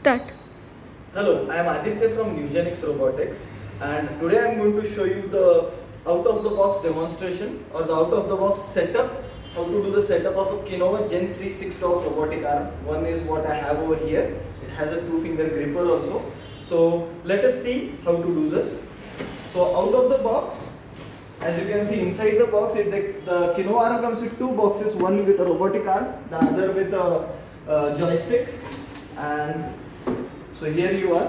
Start. Hello, I am Aditya from Nugenix Robotics, and today I am going to show you the out of the box demonstration or the out of the box setup, how to do the setup of a Kinova Gen 3 6-top robotic arm. One is what I have over here. It has a 2-finger gripper also. So let us see how to do this. So out of the box, as you can see inside the box, the Kinova arm comes with two boxes, one with a robotic arm, the other with a joystick. And so here you are.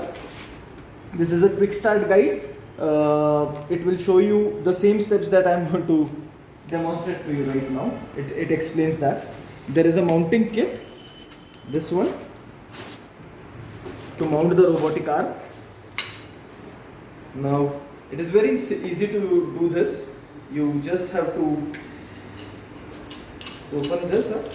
This is a quick start guide. It will show you the same steps that I am going to demonstrate to you right now. It explains that. There is a mounting kit, this one, to mount the robotic arm. Now it is very easy to do this. You just have to open this up.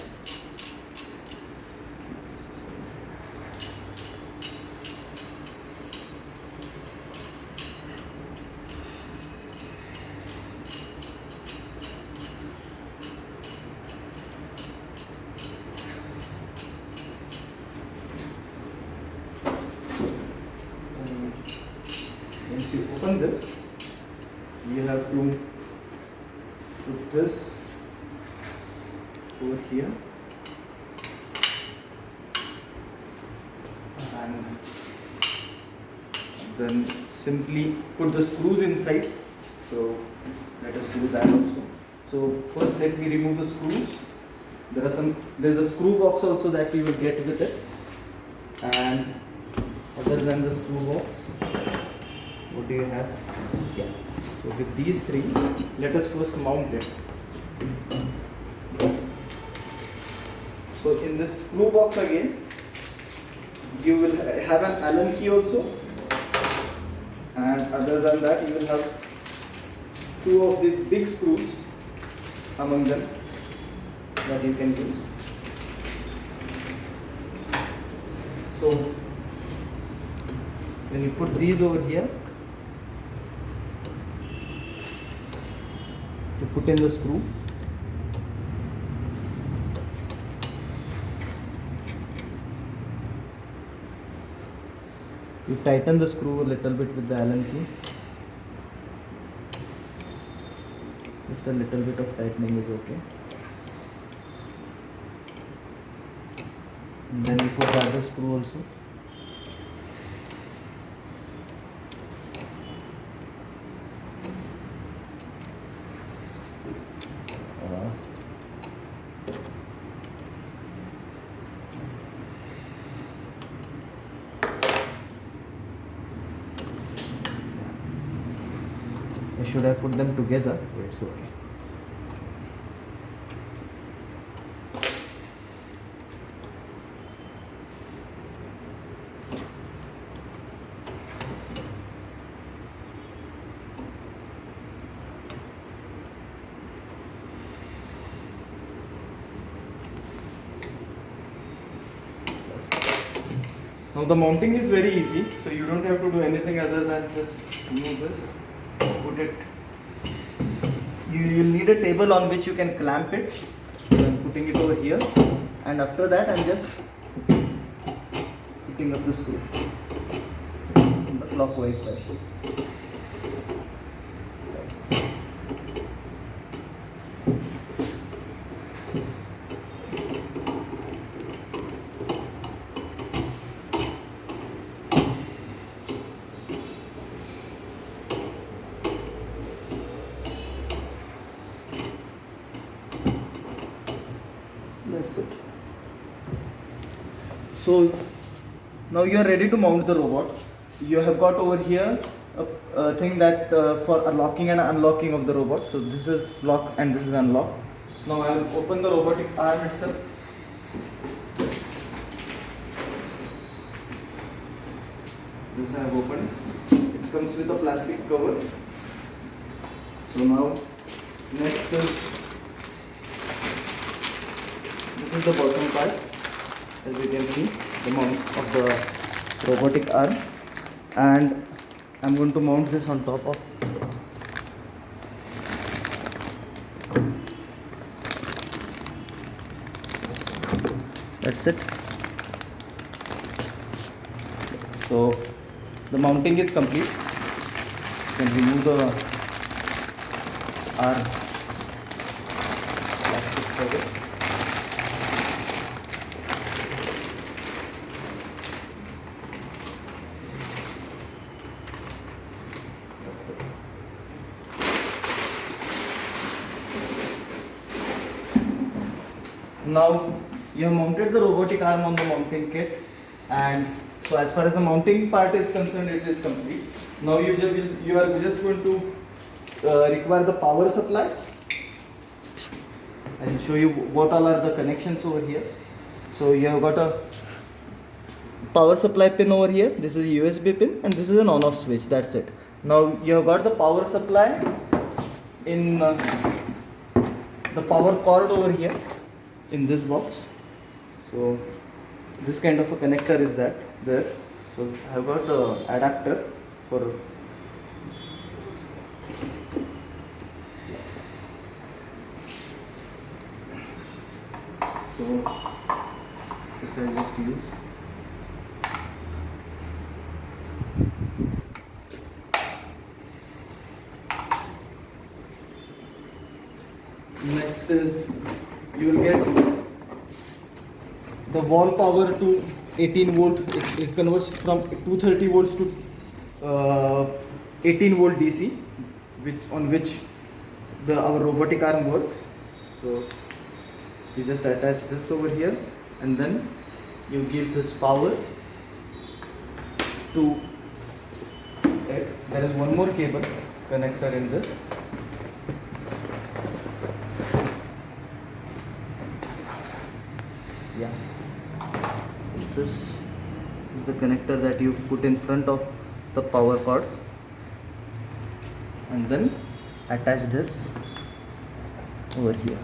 Once you open this, you have to put this over here and then simply put the screws inside. So let us do that also. So first let me remove the screws. There is a screw box also that we will get with it, and other than the screw box, what do you have? Yeah. So with these three, let us first mount it. So in this screw box again, you will have an Allen key also, and other than that, you will have two of these big screws among them that you can use. So when you put these over here, you put in the screw. You tighten the screw a little bit with the Allen key. Just a little bit of tightening is okay. And then you put the other screw also. Should I put them together? It's okay. Now the mounting is very easy, so you don't have to do anything other than just remove this. Put it. You will need a table on which you can clamp it. So I'm putting it over here, and after that I'm just putting up the screw in the clockwise fashion. That's it. So now you are ready to mount the robot. You have got over here a thing that for locking and unlocking of the robot. So this is lock and this is unlock. Now I will open the robotic arm itself. This I have opened. It comes with a plastic cover. So now next is this is the bottom part, as you can see, the mount of the robotic arm, and I'm going to mount this on top of. That's it. So the mounting is complete. You can remove the our plastic cover. That's it. Now you have mounted the robotic arm on the mounting kit, and so as far as the mounting part is concerned, it is complete. Now you are just going to require the power supply. I will show you what all are the connections over here. So you have got a power supply pin over here. This is a USB pin, and this is an on-off switch. That's it. Now you have got the power supply in the power cord over here in this box. So this kind of a connector is that there. So I have got the adapter for so this I just use. Next is you will get the wall power to 18 volt. It converts from 230 volts to 18 volt DC, which our robotic arm works. So you just attach this over here, and then you give this power to it. There is one more cable connector in this. Yeah, this is the connector that you put in front of the power cord, and then attach this over here.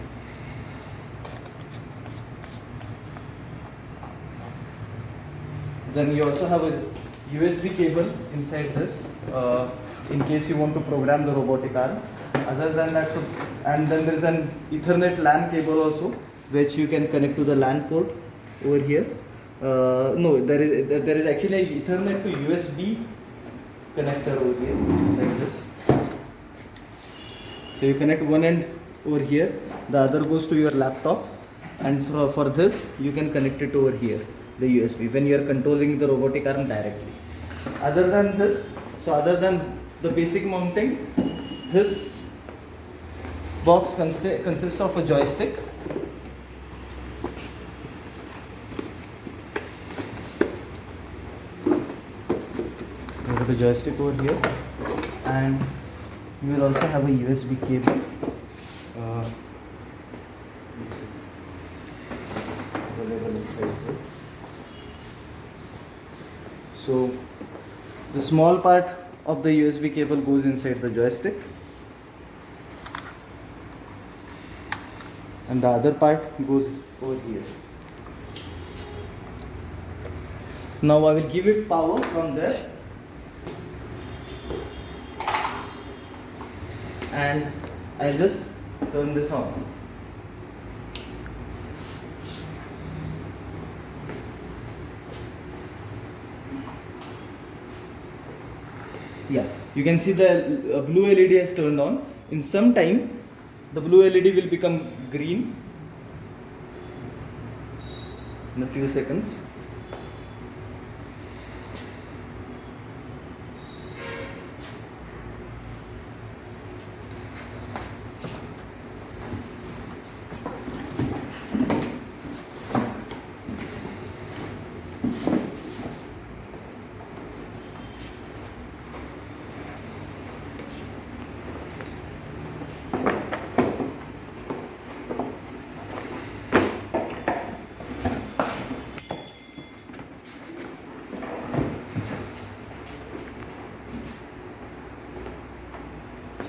Then you also have a USB cable inside this in case you want to program the robotic arm. Other than that, and then there is an Ethernet LAN cable also, which you can connect to the LAN port over here. No, there is actually an Ethernet to USB connector over here, like this. So you connect one end over here, the other goes to your laptop, and for this you can connect it over here, the USB, when you are controlling the robotic arm directly. Other than this, so other than the basic mounting, this box consists of a joystick. The joystick over here, and you will also have a USB cable which is available inside this. So the small part of the USB cable goes inside the joystick, and the other part goes over here. Now I will give it power from there, and I'll just turn this on. Yeah, you can see the blue LED has turned on. In some time, the blue LED will become green in a few seconds.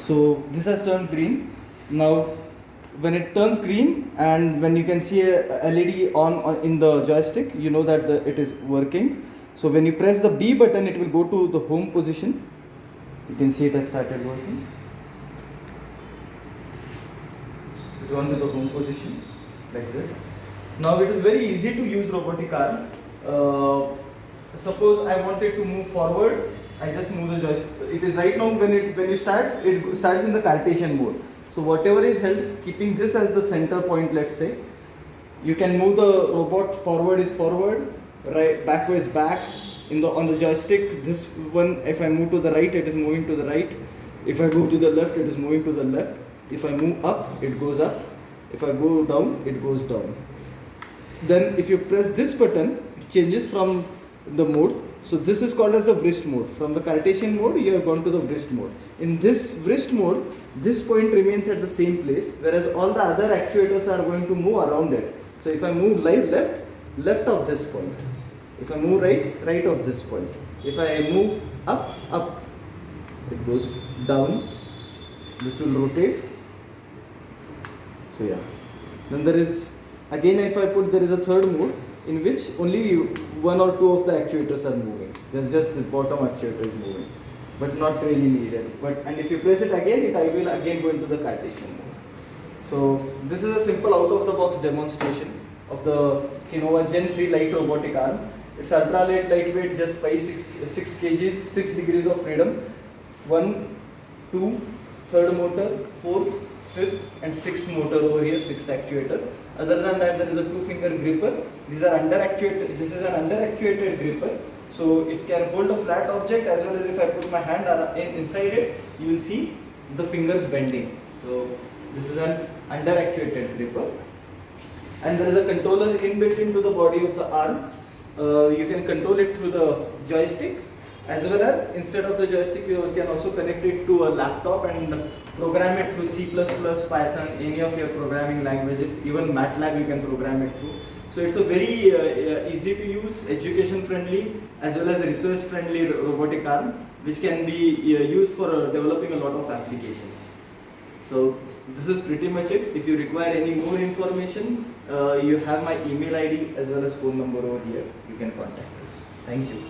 So this has turned green. Now when it turns green, and when you can see a LED on in the joystick, you know that it is working. So when you press the B button, it will go to the home position. You can see it has started working. It's gone to the home position like this. Now it is very easy to use robotic arm. suppose I want it to move forward, I just move the joystick. It is right now when you starts, it starts in the Cartesian mode. So whatever is held, keeping this as the center point, let's say, you can move the robot forward is forward, right, backwards back. On the joystick, this one, if I move to the right, it is moving to the right. If I go to the left, it is moving to the left. If I move up, it goes up. If I go down, it goes down. Then if you press this button, it changes from the mode. So this is called as the wrist mode. From the Cartesian mode, you have gone to the wrist mode. In this wrist mode, this point remains at the same place, whereas all the other actuators are going to move around it. So if I move left of this point. If I move right of this point. If I move up, it goes down. This will rotate. So yeah. Then there is, again if I put, there is a third mode in which only one or two of the actuators are moving. Just the bottom actuator is moving, but not really needed. And if you press it again, it will again go into the Cartesian mode. So this is a simple out-of-the-box demonstration of the Kinova Gen 3 light robotic arm. It's ultra lightweight, just 6 kg, 6 degrees of freedom. 1, 2, third motor, 4th, 5th and 6th motor over here, 6th actuator. Other than that, there is a 2-finger gripper. These are under actuated. This is an under actuated gripper, so it can hold a flat object as well as if I put my hand inside it, you will see the fingers bending. So this is an under actuated gripper, and there is a controller inbuilt into the body of the arm. You can control it through the joystick, as well as instead of the joystick you can also connect it to a laptop and program it through C++, Python, any of your programming languages, even MATLAB you can program it through. So it's a very easy to use, education friendly as well as research friendly robotic arm, which can be used for developing a lot of applications. So this is pretty much it. If you require any more information, you have my email ID as well as phone number over here. You can contact us. Thank you.